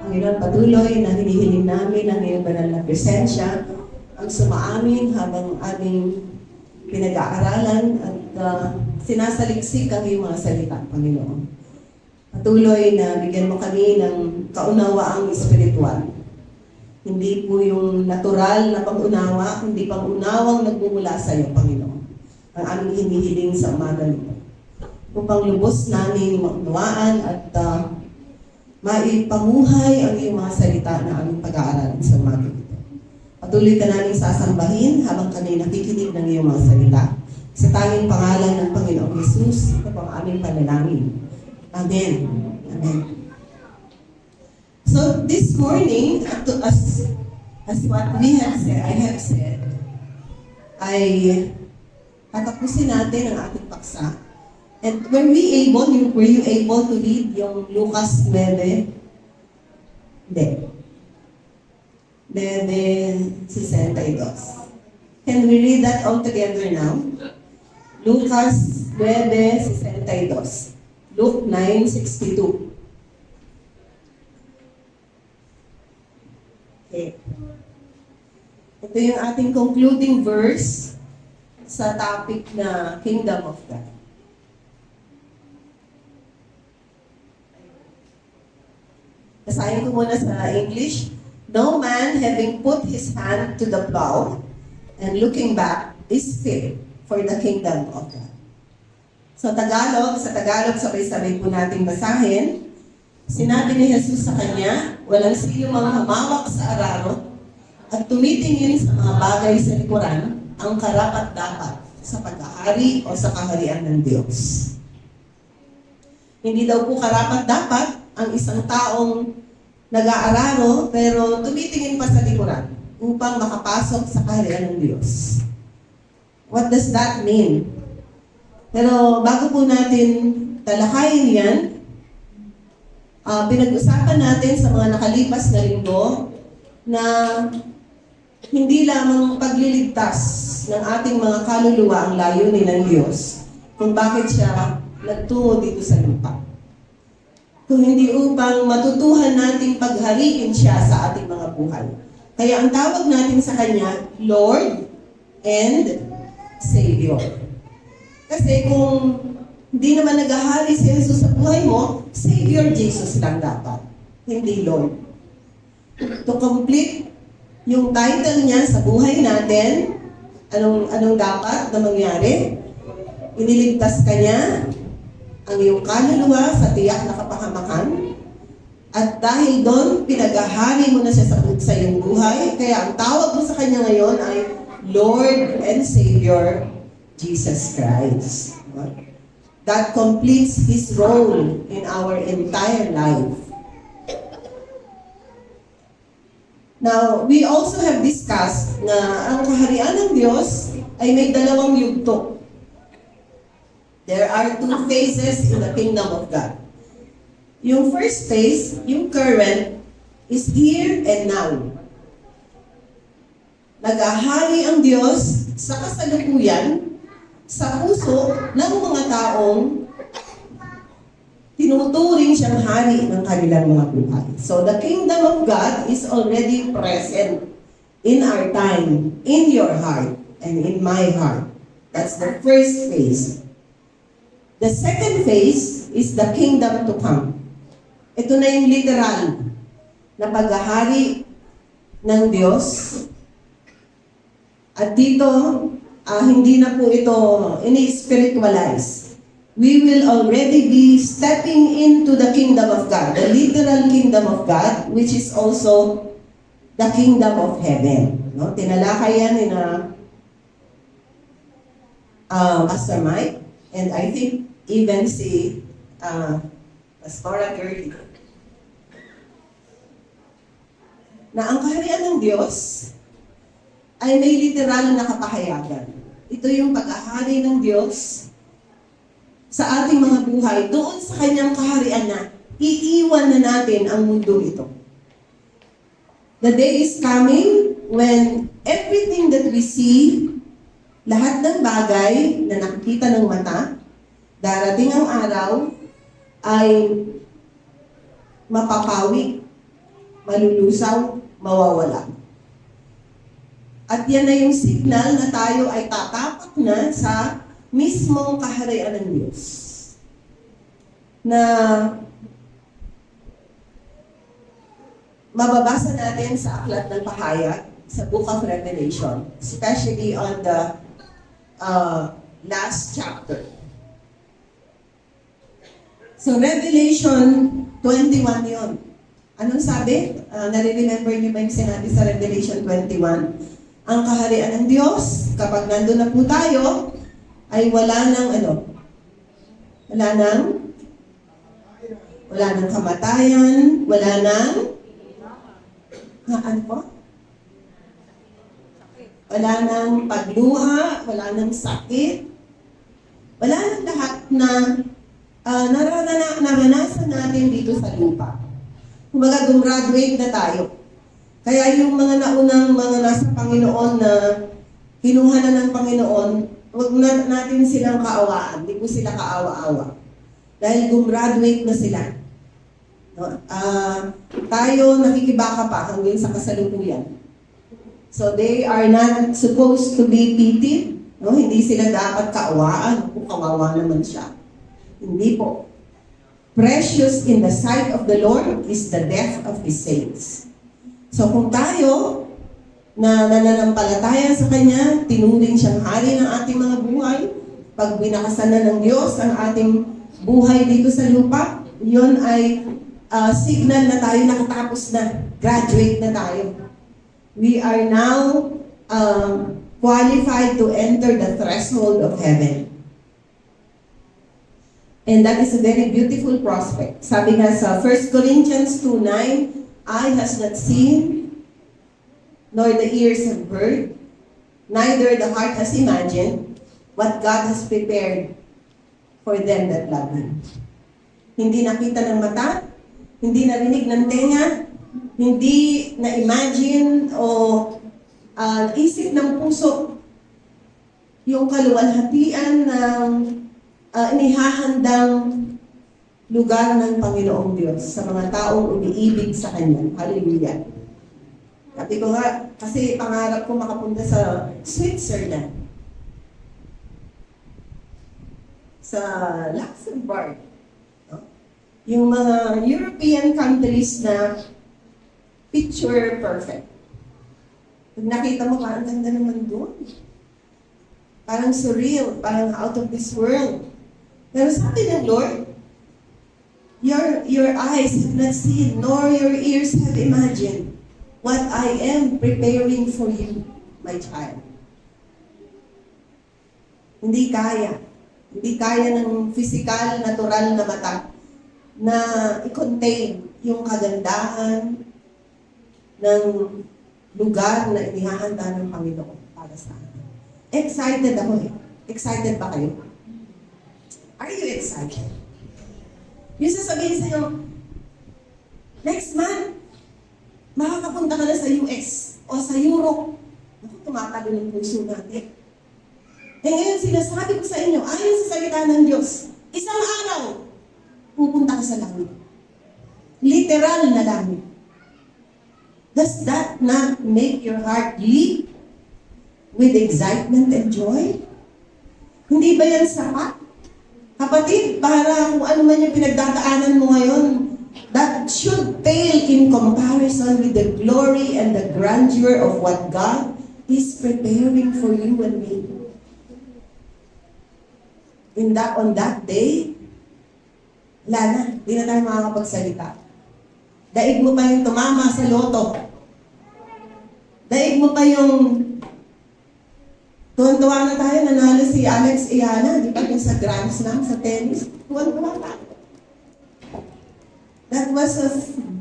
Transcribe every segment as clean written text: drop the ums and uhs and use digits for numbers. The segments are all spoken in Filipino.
Panginoon, patuloy na hinihiling namin ang iyong banal na presensya ang sumaamin habang aming pinag-aaralan at sinasaliksik ang iyong mga salita, Panginoon. Patuloy na bigyan mo kami ng kaunawaang espiritual. Hindi po yung natural na pag-unawa, kundi pag-unawang nagmumula sa iyo, Panginoon. Ang aming hinihiling sa umaga nito. Upang lubos namin maunawaan at maipamuhay ang iyong mga salita na aming pag-aaralan sa umaga nito. Patuloy ka namin sasambahin habang kami nakikinig ng iyong mga salita. Sa tanging pangalan ng Panginoong Jesus, ito po ang aming panalangin. Amen. Amen. So this morning, as what we have said, I have said, ay tatapusin natin ang ating paksa. And were you able to read yung Lucas 9? Hindi. 9:62. Can we read that all together now? Lucas 9:62. Luke 9:62. Okay. Ito yung ating concluding verse sa topic na Kingdom of God. Basahin ko muna sa English. No man having put his hand to the plow and looking back is fit for the kingdom of God. So sa Tagalog, sabay-sabay po nating basahin. Sinabi ni Jesus sa kanya, walang sino mang humawak sa araro at tumitingin sa mga bagay sa likuran ang karapat-dapat sa paghahari o sa kaharian ng Diyos. Hindi daw po karapat-dapat ang isang taong nag-aararo pero tumitingin pa sa likuran upang makapasok sa kaharian ng Diyos. What does that mean? Pero bago po natin talakayin yan, pinag-usapan natin sa mga nakalipas na linggo na hindi lamang pagliligtas ng ating mga kaluluwa ang layunin ng Diyos kung bakit siya nagtungo dito sa lupa. Kung hindi upang matutuhan nating paghariin siya sa ating mga buhay. Kaya ang tawag natin sa Kanya, Lord and Savior. Kasi kung hindi naman naghahari si Jesus sa buhay mo, Savior Jesus lang dapat, hindi Lord. To complete yung title niya sa buhay natin, anong dapat na mangyari? Iniligtas ka niya ang iyong kaluluwa sa tiyak na kapahamakan. At dahil doon, pinaghahari mo na siya sa iyong buhay. Kaya ang tawag mo sa Kanya ngayon ay Lord and Savior, Jesus Christ. That completes His role in our entire life. Now, we also have discussed na ang kaharian ng Diyos ay may dalawang yugto. There are two phases in the kingdom of God. Yung first phase, yung current, is here and now. Nag-ahari ang Diyos sa kasalukuyan, sa puso ng mga taong tinuturing siyang hari ng kanilang mga buhay. So the kingdom of God is already present in our time, in your heart, and in my heart. That's the first phase. The second phase is the kingdom to come. Ito na yung literal na paghahari ng Diyos. At dito, hindi na po ito ini-spiritualize. We will already be stepping into the kingdom of God, the literal kingdom of God, which is also the kingdom of heaven. No? Tinalakay yan ni Pastor Mike, and I think even si Pastora Gertie, na ang kaharian ng Diyos ay may literal na kapahayagan. Ito yung pag-ahari ng Diyos sa ating mga buhay doon sa Kanyang kaharian na iiwan na natin ang mundo ito. The day is coming when everything that we see, lahat ng bagay na nakikita ng mata, darating ang araw ay mapapawi malulusaw, mawawala. At yan na yung signal na tayo ay tatapak na sa mismong kaharian ng Diyos. Na mababasa natin sa Aklat ng Pahayag, sa Book of Revelation, especially on the last chapter. So, Revelation 21 yun. Anong sabi? Nare-remember niyo ba yung sinabi sa Revelation 21? Ang kaharian ng Diyos, kapag nandun na po tayo, ay wala nang wala nang kamatayan, wala nang ano po? Wala nang pagluha, wala nang sakit, wala nang lahat na naranasan natin dito sa lupa. Kumbaga, gumraduate na tayo. Kaya yung mga naunang mga nasa Panginoon na kinuha na ng Panginoon, huwag na natin silang kaawaan. Hindi po sila kaawa-awa. Dahil gumraduate na sila. No? Tayo nakikibaka pa hanggang sa kasalukuyan. So they are not supposed to be pitied. No? Hindi sila dapat kaawaan. Kung kawawa naman siya. Hindi po. Precious in the sight of the Lord is the death of His saints. So kung tayo na nananampalataya sa Kanya, tinuring siyang hari ng ating mga buhay, pag binakasan na ng Diyos ang ating buhay dito sa lupa, yun ay signal na tayo nakatapos na, graduate na tayo. We are now qualified to enter the threshold of heaven. And that is a very beautiful prospect. Sabi nga sa 1 Corinthians 2:9, eye has not seen, nor the ears have heard, neither the heart has imagined what God has prepared for them that love Him. Hindi nakita ng mata, hindi narinig ng tenga, hindi na-imagine o isip ng puso yung kaluwalhatian ng inihahandang lugar ng Panginoong Diyos sa mga taong umiibig sa Kanya. Hallelujah. Sabi ko nga, kasi pangarap ko makapunta sa Switzerland. Sa Luxembourg. No? Yung mga European countries na picture perfect. Pag nakita mo, parang ganda naman doon. Parang surreal, parang out of this world. Pero sabi ng Lord, Your eyes have not seen, nor your ears have imagined what I am preparing for you, my child. Hindi kaya. Hindi kaya ng physical, natural na mata na i-contain yung kagandahan ng lugar na inihahanda ng Panginoon para sa atin. Excited ako eh. Excited ba kayo? Are you excited? Yung sasabihin sa'yo, next month, makakapunta ka na sa US o sa Europe. Naku, tumatalo ng puso natin. Eh ngayon, sinasabi ko sa inyo, ayon sa salita ng Diyos, isang araw, pupunta ka sa langit. Literal na langit. Does that not make your heart leap with excitement and joy? Hindi ba yan sapat? Kapatid, para kung ano man yung pinagdadaanan mo ngayon, that should pale in comparison with the glory and the grandeur of what God is preparing for you and me. On that day, wala na, di na tayo makakapagsalita. Daig mo pa yung tumama sa loto. Daig mo pa yung tuwan-tuwa na tayo, nanalo si Alex Ayala, di ba, yung sa Grand Slam, sa tennis. Tuwan-tuwa tayo. That was a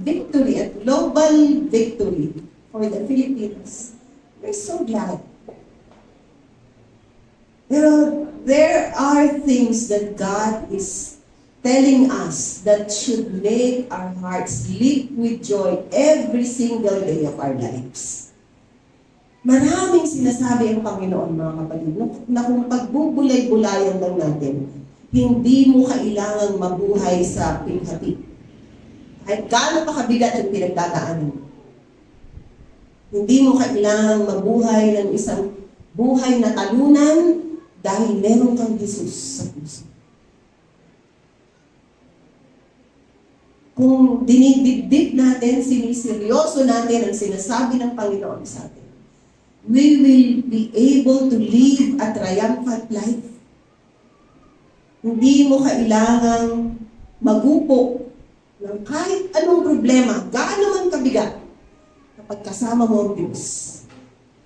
victory, a global victory for the Filipinos. We're so glad. Pero there are things that God is telling us that should make our hearts leap with joy every single day of our lives. Maraming sinasabi ang Panginoon, mga kapatid, na kung pagbubulay-bulayan lang natin, hindi mo kailangang mabuhay sa pighati. Kahit gaano pa kabigat yung pinagdadaanan mo. Hindi mo kailangang mabuhay ng isang buhay na talunan dahil meron kang Jesus sa puso. Kung dinidibdib natin, siniseryoso natin ang sinasabi ng Panginoon sa atin, we will be able to live a triumphant life. Hindi mo kailangang magupo ng kahit anong problema, gaano man kabigat, kapag kasama mo ang Diyos.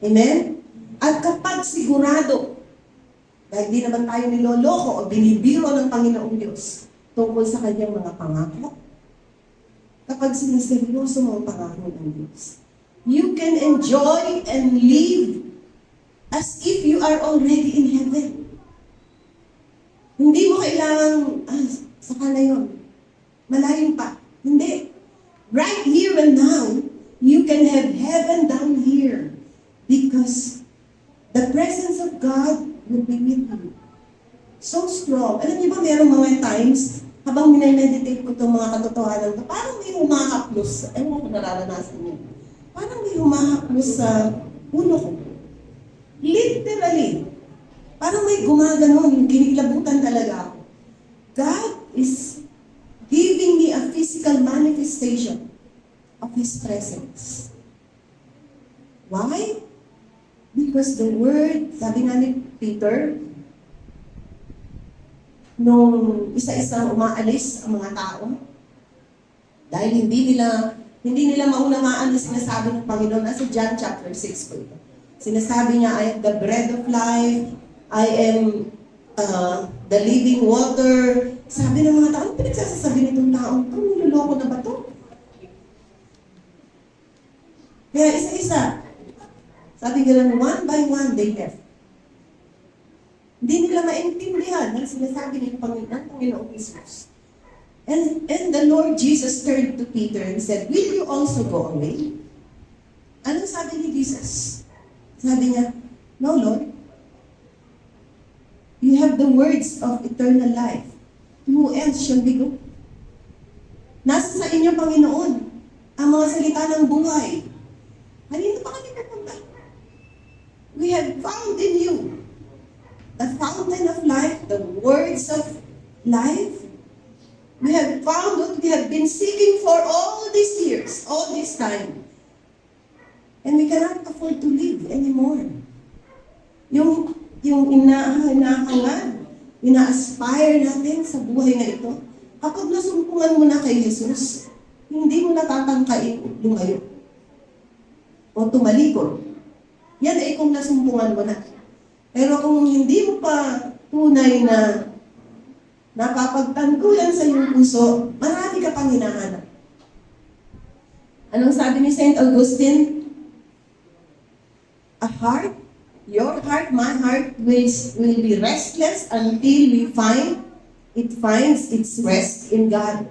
Amen? At kapag sigurado, dahil di naman tayo niloloko o binibiro ng Panginoong Diyos tungkol sa kanyang mga pangako, kapag siniseryoso mo ang pangako ng Diyos, you can enjoy and live as if you are already in heaven. Hindi mo kailangan, saka na yun. Malayo pa. Hindi. Right here and now, you can have heaven down here because the presence of God will be with you. So strong. Alam niyo ba, merong mga times, habang minameditate ko itong mga katotohanan ko, parang may humahaplos. Ewan ko nararanasan niyo. Parang may humahaplos sa ulo ko. Literally. Parang may gumaganon, kinikilabutan talaga ako. God is giving me a physical manifestation of His presence. Why? Because the Word, sabi nga ni Peter, nung isa-isang umaalis ang mga tao, dahil hindi nila maunamaan na sinasabi ng Panginoon. Nasa John chapter 6 po ito. Sinasabi niya, I am the bread of life, I am the living water. Sabi ng mga tao, ano pinagsasasabi nitong taong ito? Niloloko na ba ito? Kaya isa-isa, sabi nga one by one, they left. Hindi nila maintindihan ang sinasabi ng Panginoong Jesus. And the Lord Jesus turned to Peter and said, will you also go away? Anong sabi ni Jesus? Sabi niya, no, Lord. You have the words of eternal life. Who else shall we go? Nasa sa inyo, Panginoon, ang mga salita ng buhay. Kanino pa kami pupunta? We have found in you the fountain of life, the words of life. We have found what we have been seeking for all these years, all this time. And we cannot afford to live anymore. Yung inahangad, ina-aspire natin sa buhay na ito, kapag nasumpungan mo na kay Jesus, hindi mo natatangkain lumayo o tumalikod. Yan ay kung nasumpungan mo na. Pero kung hindi mo pa tunay na napapagtanggol yan sa iyong puso, marami ka pang hinahanap. Anong sabi ni St. Augustine? A heart, your heart, my heart will be restless until it finds its rest in God.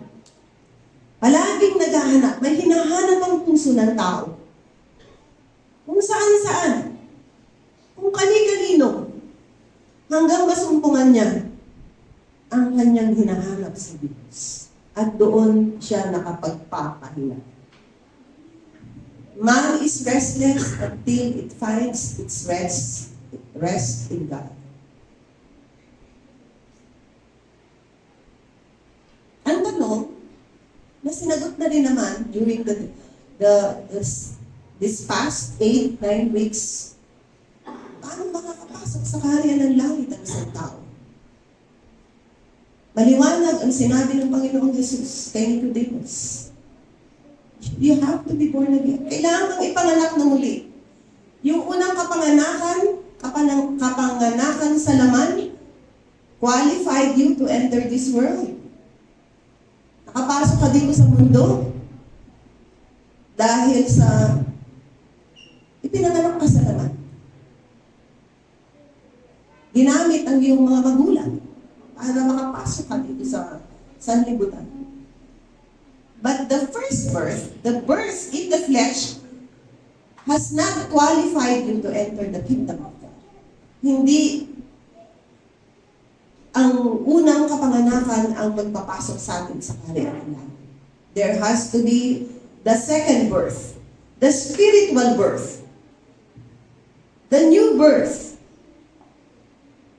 Palaging naghahanap, may hinahanap ang puso ng tao. Kung saan-saan, kung kani-kanino, hanggang masumpungan niya ang kanyang hinahanap sa Diyos. At doon siya nakapagpapahinga. Man is restless until it finds its rest in God. Ang tanong, na sinagot na rin naman during this past 8-9 weeks, paano makakapasok sa kaharian ng langit ang isang tao? Maliwanag ang sinabi ng Panginoong Jesus kay Nicodemus. You have to be born again. Kailangan kang ipanganak na muli. Yung unang kapanganakan sa laman, qualified you to enter this world. Nakapasok ka dito sa mundo dahil sa ipinanganak ka sa laman. Ginamit ang iyong mga magulang para makapasok ka dito sa sanlibutan. But the first birth, the birth in the flesh, has not qualified you to enter the kingdom of God. Hindi ang unang kapanganakan ang magpapasok sa atin sa kaharian ng langit. There has to be the second birth, the spiritual birth, the new birth,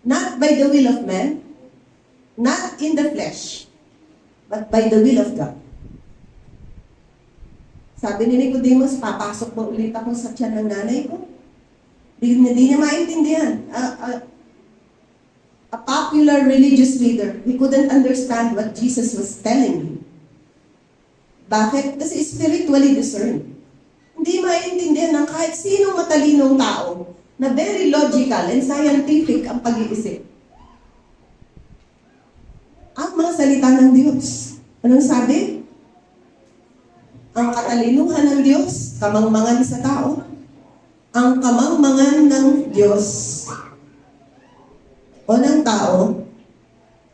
not by the will of man, not in the flesh, but by the will of God. Sabi ni Nicodemus, papasok ba ulit ako sa tiyan ng nanay ko? Hindi niya maintindihan. A popular religious leader, he couldn't understand what Jesus was telling him. Bakit? Kasi spiritually discerned. Hindi maintindihan ng kahit sinong matalinong tao na very logical and scientific ang pag-iisip. Ang mga salita ng Diyos. Anong sabi? Ang katalinuhan ng Diyos, kamangmangan sa tao. Ang kamangmangan ng Diyos o ng tao,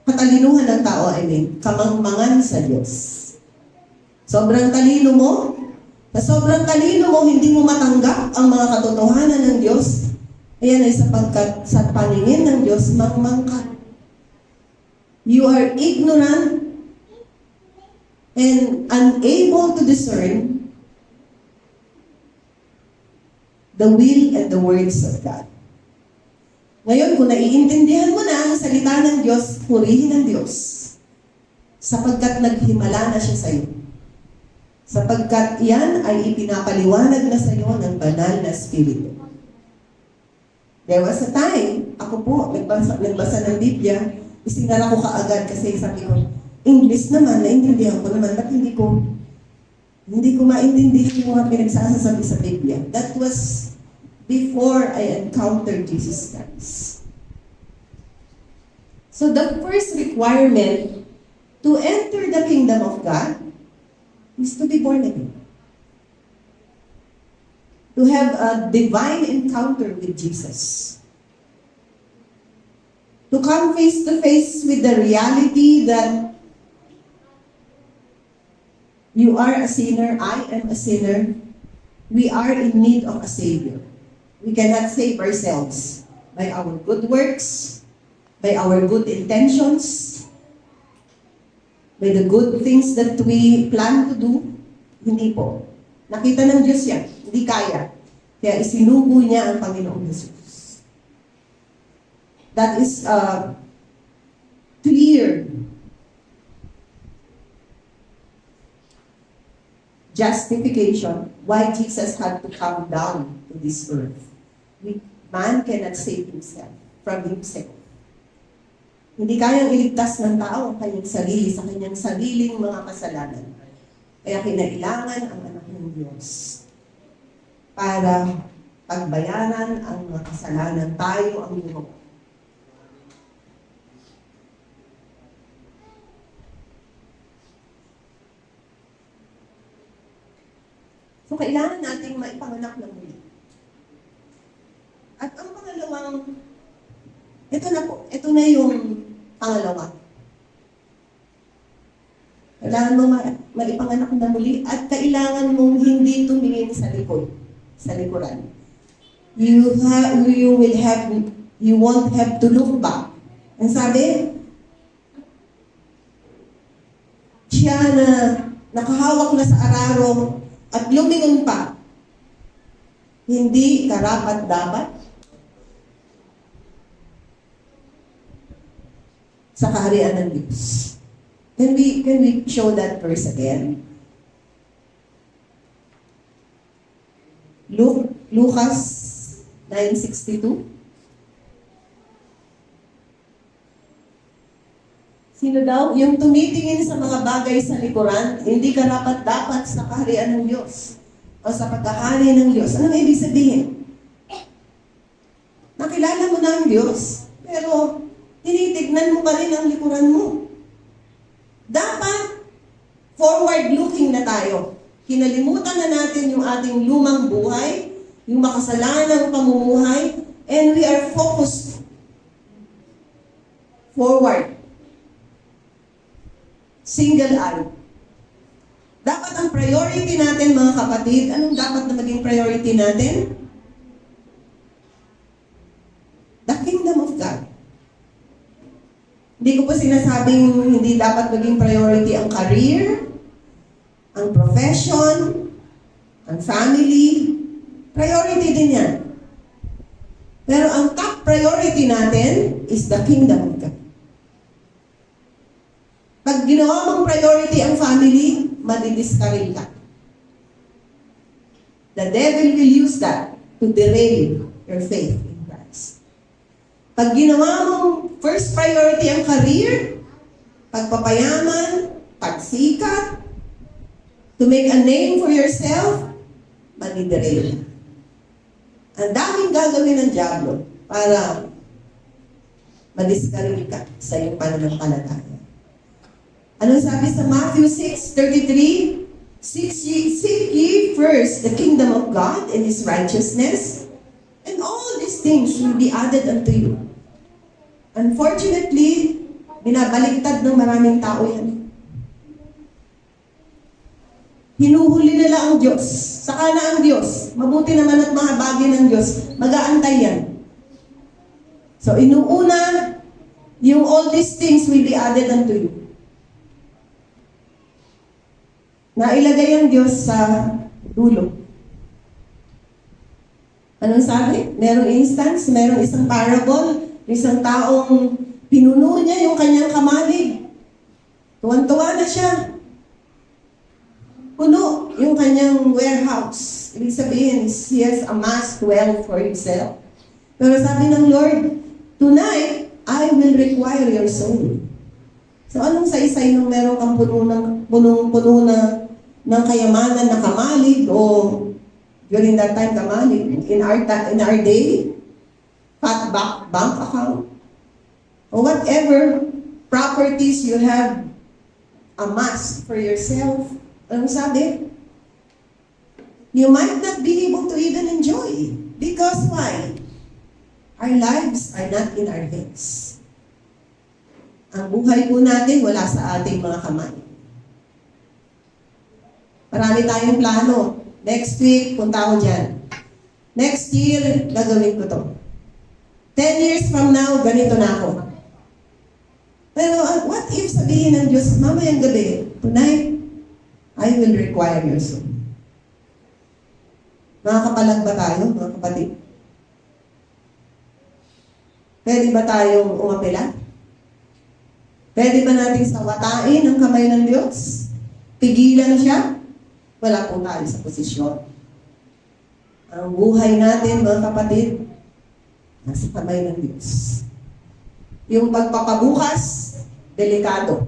katalinuhan ng tao, kamangmangan sa Diyos. Sobrang talino mo, sa sobrang talino mo, hindi mo matanggap ang mga katotohanan ng Diyos, ayan ay sapagkat sa paningin ng Diyos, mangmang ka. You are ignorant and unable to discern the will and the words of God. Ngayon, kung naiintindihan mo na ang salita ng Diyos, purihin ang Diyos. Sapagkat naghimala na siya sa iyo. Sapagkat iyan ay ipinapaliwanag na sa iyo ng banal na Espiritu. There was a time, ako po, nagbasa ng Biblia, isinara ko kaagad kasi sabi ko, English naman, naintindihan ko naman, ba't hindi ko maintindihan yung mga pinagsasasabi sa Biblia. That was before I encountered Jesus Christ. So the first requirement to enter the kingdom of God is to be born again. To have a divine encounter with Jesus. To come face to face with the reality that you are a sinner, I am a sinner, we are in need of a Savior. We cannot save ourselves by our good works, by our good intentions, by the good things that we plan to do. Hindi po. Nakita ng Diyos yan. Hindi kaya. Kaya isinugo niya ang Panginoong Jesus. That is clear justification why Jesus had to come down to this earth. Man cannot save himself from himself. Hindi kayang iligtas ng tao ang kanyang sarili sa kanyang sariling mga kasalanan. Kaya kinailangan ang anak ng Diyos para pagbayaran ang mga kasalanan tayo ang gumawa. So, kailangan nating maipanganak ng muli. At ang pangalawang, ito na yung pangalawa. Kailangan mo maipanganak na muli at kailangan mong hindi tumingin sa likod, sa likuran. You won't have to look back. Ang sabi, siya na nakahawak na sa araro at lumingon pa, hindi karapat-dapat sa kaharian ng Diyos. Can we show that verse again? Lucas 9:62. Sino daw? Yung tumitingin sa mga bagay sa likuran, hindi karapat-dapat sa kaharian ng Diyos o sa pagkahari ng Diyos. Anong ibig sabihin? Nakilala mo na ang Diyos, pero tinitignan mo pa rin ang likuran mo. Dapat forward-looking na tayo. Kinalimutan na natin yung ating lumang buhay, yung makasalanang pamumuhay, and we are focused forward. Single eye. Dapat ang priority natin, mga kapatid, anong dapat na maging priority natin? The kingdom of God. Hindi ko po sinasabing hindi dapat maging priority ang career, ang profession, ang family, priority din yan. Pero ang top priority natin is the kingdom of God. Pag ginawa mong priority ang family, madidiscourage ka. The devil will use that to derail your faith in Christ. Pag ginawa mong first priority ang career, pagpapayaman, pagsikat, to make a name for yourself, madiderail ka. Ang daming gagawin ng diablo para madiscourage ka sa iyong pananampalataya. Anong sabi sa Matthew 6:33? Seek ye first the kingdom of God and His righteousness, and all these things will be added unto you. Unfortunately, binabaliktad ng maraming tao yan. Hinuhuli nila ang Diyos. Saka na ang Diyos. Mabuti naman at mga bagay ng Diyos. Mag-aantay yan. So, inuuna, yung all these things will be added unto you. Nailagay ang Diyos sa dulo. Anong sabi? Merong instance, merong isang parable, isang taong pinuno niya yung kanyang kamalig. Tuwan-tuwa na siya. Puno yung kanyang warehouse. Ibig sabihin, he has amassed wealth for himself. Pero sabi ng Lord, tonight, I will require your soul. So anong saysay nung meron kang puno ng kayamanan na kamalig o during that time kamalig, in our day, fat bank account, or whatever properties you have amassed for yourself. Anong sabi? You might not be able to even enjoy. Because why? Our lives are not in our hands. Ang buhay po natin wala sa ating mga kamay. Marami tayong plano. Next week, punta ako dyan. Next year, gagawin ko to. 10 years from now, ganito na ako. Pero what if sabihin ng Diyos, mamayang gabi, tonight, I will require your soul. Makakapalag ba tayo, mga kapatid? Pwede ba tayong umapela? Pwede ba natin sawatain ang kamay ng Diyos? Pigilan siya? Wala po tayo sa posisyon. Ang buhay natin, mga kapatid, nasa kamay ng Diyos. Yung pagpapabukas, delikado.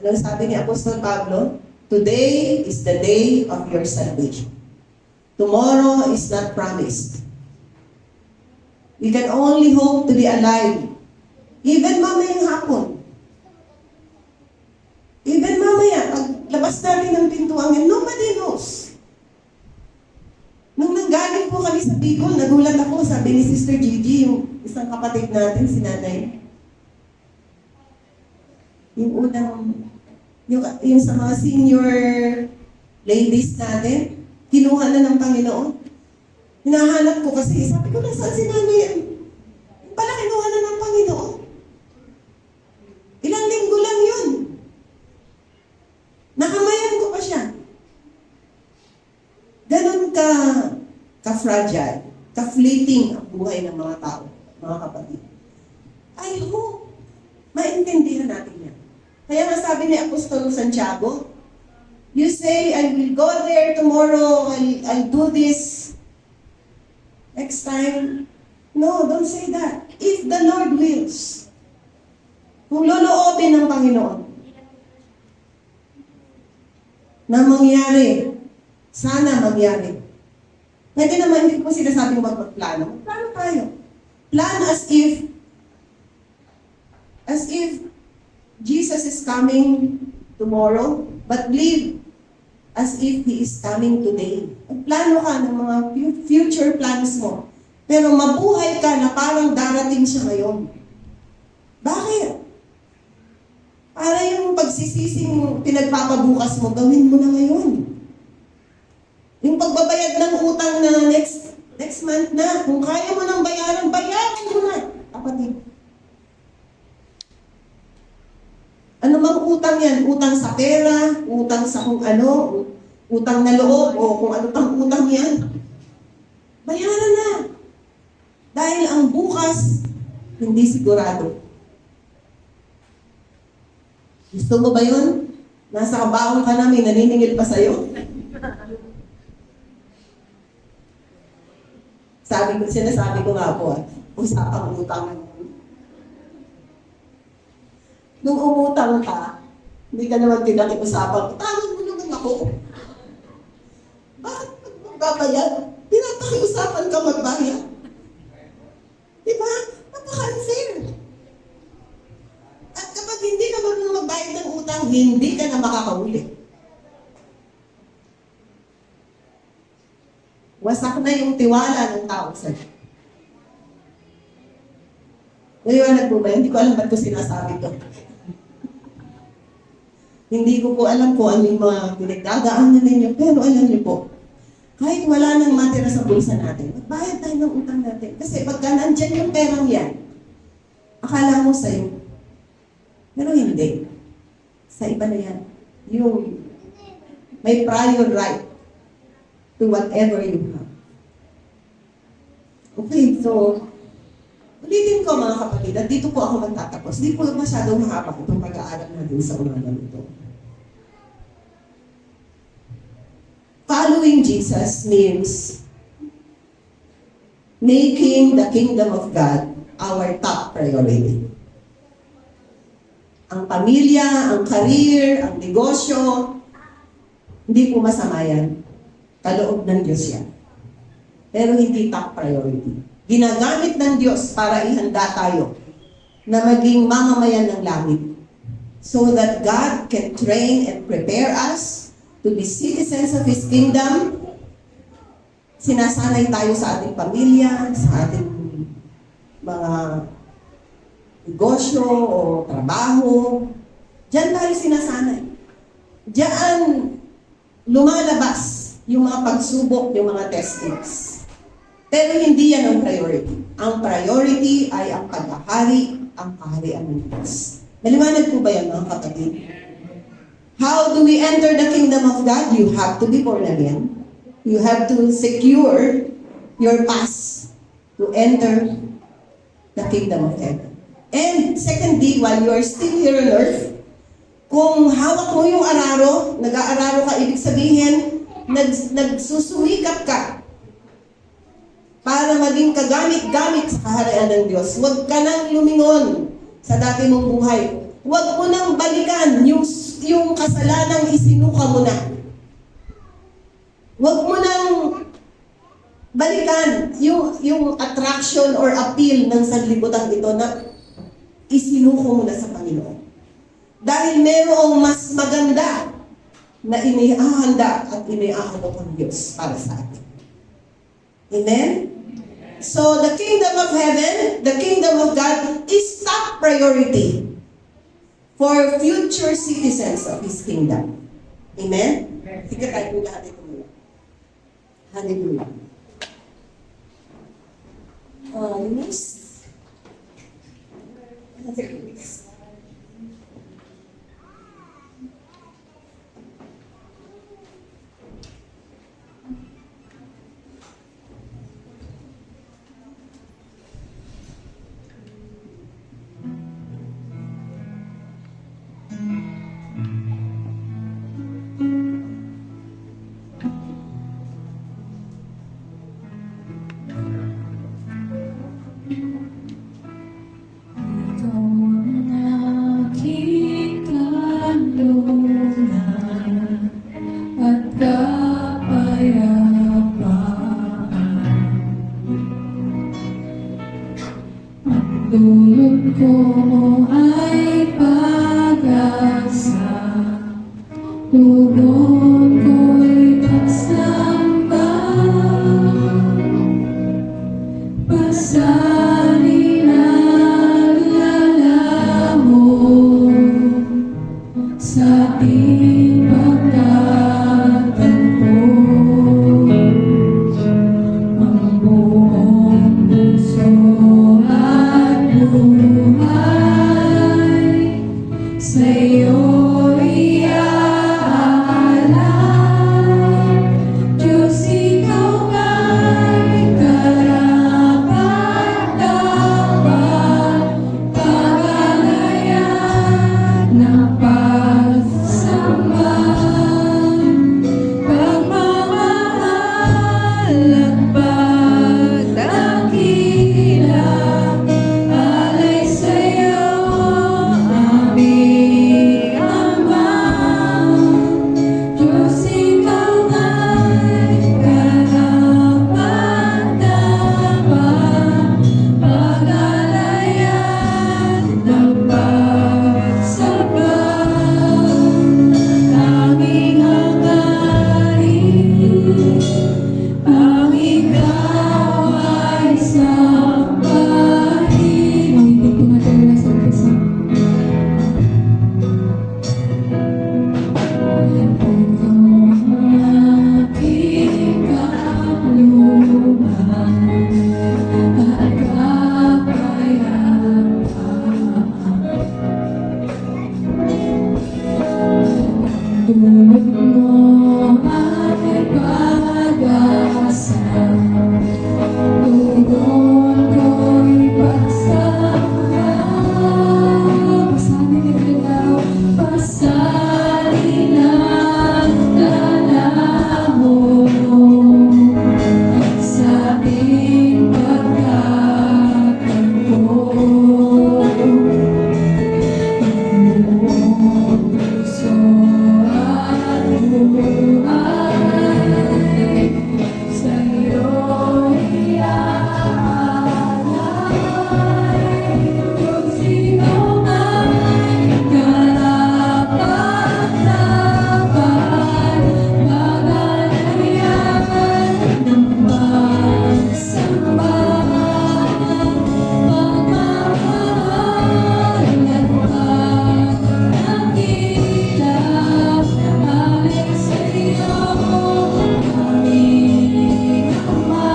Ano sabi ni Apostol Pablo? Today is the day of your salvation. Tomorrow is not promised. We can only hope to be alive. Even mamayang hapon. Even mamaya, pag labas natin ng pintuan yan, nobody knows. Nung nanggaling po kami sa Bicol, nagulat ako, sabi ni Sister Gigi, yung isang kapatid natin, si Nanay. Yung unang, yung sa mga senior ladies natin, kinuha na ng Panginoon. Hinahanap ko kasi, sabi ko, nasaan si Nanay yan? Yung pala kinuha na ng Panginoon. Ilang linggo lang yun. Nakamayan ko pa siya. Ganon ka-fragile, ka-fleeting ang buhay ng mga tao, mga kapatid. I hope maintindihan natin yan. Kaya nga sabi ni Apostol Santiago, you say, I will go there tomorrow, I'll do this next time. No, don't say that. If the Lord wills, kung loloobin ng Panginoon, na mangyari, sana mangyari. Pwede naman, hindi ko sinasabing magplano. Plano tayo. Plan as if Jesus is coming tomorrow, but live as if He is coming today. Plano ka ng mga future plans mo. Pero mabuhay ka na parang darating siya ngayon. Bakit? Para yung pagsisising pinagpapabukas mo, gawin mo na ngayon. Yung pagbabayad ng utang na next month na, kung kaya mo nang bayaran mo na, kapatid. Ano mang utang yan, utang sa pera, utang sa kung ano, utang na loob, o kung ano pang utang yan. Bayaran na. Dahil ang bukas, hindi sigurado. Gusto mo ba yun? Nasa kabaong ka na, may naniningil pa sa'yo. Sinasabi ko nga po, usapang utang. Nung umutang ka, hindi ka naman pinakiusapan, tawag mo naman ako. Bakit magbabayad? Pinapakiusapan ka magbayad. Diba? Napaka-unfair. At kapag hindi ka marunong magbayad ng utang, hindi ka na makakahuli. Wasak na yung tiwala ng tao sa'yo. Naliwanag po ba? Hindi ko alam ba't ko sinasabi to. Hindi ko po alam po ano yung mga pinagdadaanan ninyo, pero alam niyo po, kahit wala nang matira sa bulsa natin, magbayad tayo ng utang natin. Kasi pagka nandyan yung perang yan, akala mo sa'yo, pero hindi. Sa iba na yan. Yung may prior right to whatever you have. Okay, so, ulitin ko mga kapatid, at dito po ako magtatapos. Hindi po masyadong mahaba itong pag-aaral natin sa umagang ito. Following Jesus means making the kingdom of God our top priority. Ang pamilya, ang career, ang negosyo, hindi po masama yan. Kaloob ng Diyos yan. Pero hindi top priority. Ginagamit ng Diyos para ihanda tayo na maging mamamayan ng langit. So that God can train and prepare us to be citizens of His kingdom. Sinasanay tayo sa ating pamilya, sa ating mga negosyo o trabaho. Diyan tayo sinasanay. Diyan lumalabas yung mga pagsubok, yung mga testings. Pero hindi yan ang priority. Ang priority ay ang paghahari, ang kaharian ng Diyos. Maliwanag po ba yan, mga kapatid? How do we enter the kingdom of God? You have to be born again. You have to secure your pass to enter the kingdom of heaven. And secondly, while you are still here on earth, kung hawak mo yung araro, nag-aararo ka, ibig sabihin, nagsusumikap ka para maging kagamit-gamit sa kaharian ng Diyos. Huwag ka nang lumingon sa dati mong buhay. Huwag mo nang balikan yung kasalanang isinuka mo na. Huwag mo nang balikan yung attraction or appeal ng sanlibutan ito na isinuko mo na sa Panginoon. Dahil mayroong mas maganda na inihahanda at iniaalok ng Diyos para sa atin. Amen? So, the kingdom of heaven, the kingdom of God is top priority for future citizens of His kingdom. Amen? Sige tayo mula. Hallelujah. Hallelujah. Luis? Luis? Dulot ko ay pag-asa, tugon ko'y pagsamba, pasanin at lalamon sa ating pagtatampo. Ang buong puso at buhay sa'yo'y aalay. Diyos, ikaw ay karapat-dapat, pag-alayan ng pagsamba, pagmamahal at pagdakila. Alay sa'yo, aming Ama. Diyos, ikaw ay karapat-dapat, pag-alayan ng pagsamba, aming hangarin. Ang ikaw ay sambahin. Makinig po natin mula sa umpisa. Ikaw ang aking kalooban at kapayapaan. Tulog mo ay pag-asa, tugon ko'y pagsamba. Pasanin ang ilaw, pasanin ang dalahon sa ating pagkatagpo. Buong puso at buhay sa'yo'y aalay. Diyos, ikaw ay karapat-dapat, pag-alayan ng pagsamba, pagmamahal at pagdakila. Alay sa'yo, aming Ama.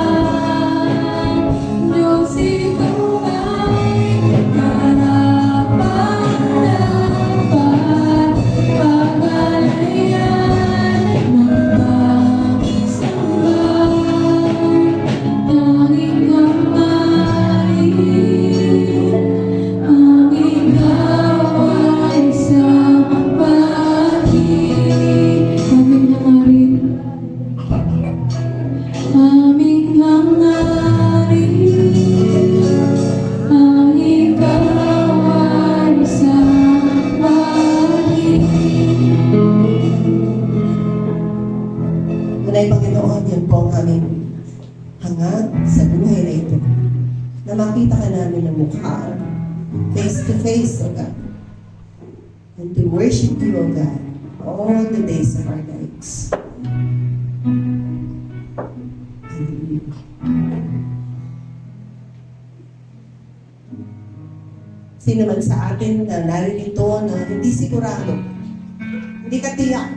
Diyos, ikaw ay karapat-dapat, pag-alayan ng pagsamba, aming hangarin. Ang ikaw ay sambahin. Aming hangarin. Aming hangarin. Ang ikaw ay sambahin. Ngunit Panginoon, yan po ang aming hangad sa buhay na ito. Na makita ka namin ng mukha, face to face, O God. And to worship you, O God, all the days of our lives. Hallelujah. Sino man sa atin na naririto na hindi sigurado, hindi ka tiyak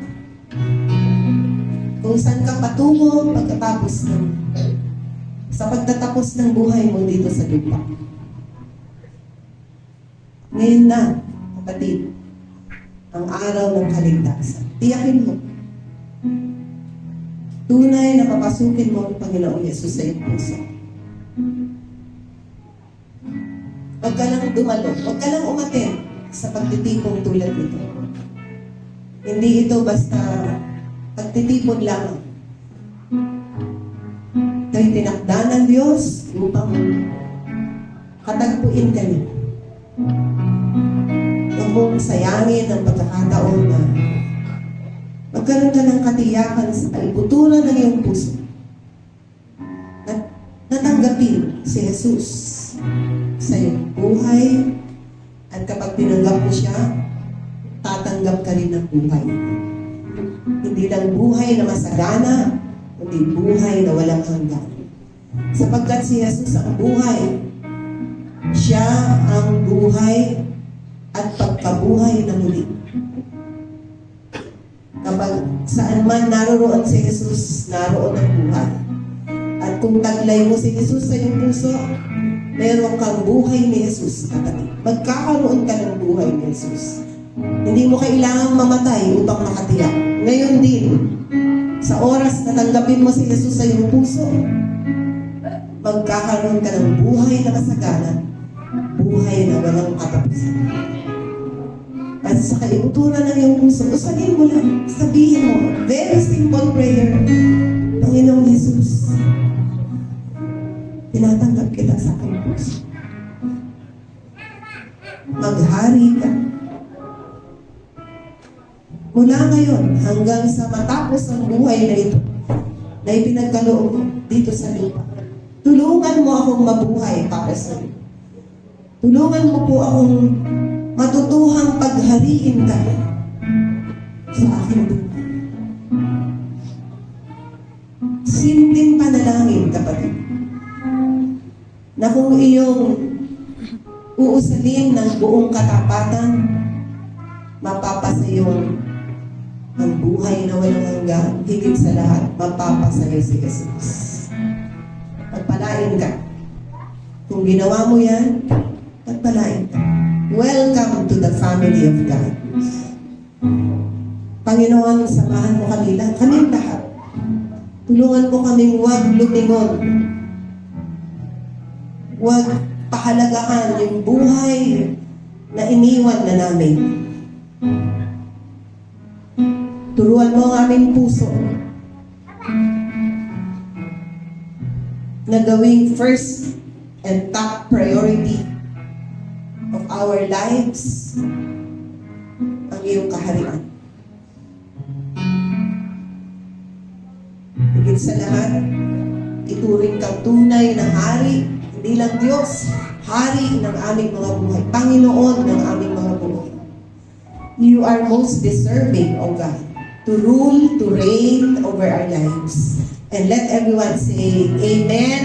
kung saan ka patungo pagkatapos sa pagtatapos ng buhay mo dito sa lupa. Ngayon na, kapatid, ang araw ng kaligtasan. Tiyakin mo. Tunay na papasukin mo ang Panginoong Yesus sa iyong puso. Huwag ka lang dumalo. Huwag ka lang umatin sa pagtitipong tulad nito. Hindi ito basta pagtitipon lamang. Ito'y tinakda ng Diyos upang katagpuin ka niya. Huwag mong sayangin ang pagkakataon na magkaroon ka ng katiyakan sa albuturan ng iyong puso at natanggapin si Jesus sa iyong buhay, at kapag tinanggap mo siya, tatanggap ka rin ng buhay. Hindi lang buhay na masagana, kundi buhay na walang hanggan. Sapagkat si Jesus ang buhay, siya ang buhay at pagkabuhay na muli. Kapag saan man naroroon si Jesus, naroon ang buhay. At kung taglay mo si Jesus sa iyong puso, meron kang buhay ni Jesus katabi. Magkakaroon ka ng buhay ni Jesus. Hindi mo kailangang mamatay upang makatiyak. Ngayon din, sa oras na tanggapin mo si Jesus sa iyong puso, magkakaroon ka ng buhay na kasaganan, buhay na walang katapusan. At sa kaibuturan ng iyong puso, usahin mo lang, sabihin mo, very simple prayer, Panginoong Jesus, tinatanggap kita sa aking puso. Maghari ka. Mula ngayon hanggang sa matapos ang buhay na ito, na ipinagkaloob mo dito sa lupa, tulungan mo akong mabuhay para sa iyo. Tulungan mo po akong matutuhang paghariin ka sa aking buhay. Simpleng panalangin, kapatid, na kung iyong uusalin ng buong katapatan, mapapasayong ang buhay na walang hanggan, higit sa lahat, mapapasayo si Jesus. Pagpalain ka. Kung ginawa mo yan, pagpalain ka. Welcome to the family of God. Panginoon, samahan mo kaming lahat. Tulungan mo kaming huwag lumingon. Huwag pahalagahan yung buhay na iniwan na namin. Turuan mo ang aming puso na gawing first and top priority of our lives ang iyong kaharian. Higit sa lahat, ituring kang tunay na hari, hindi lang Diyos, hari ng aming mga buhay, Panginoon ng aming mga buhay. You are most deserving, O God, to rule, to reign over our lives. And let everyone say, Amen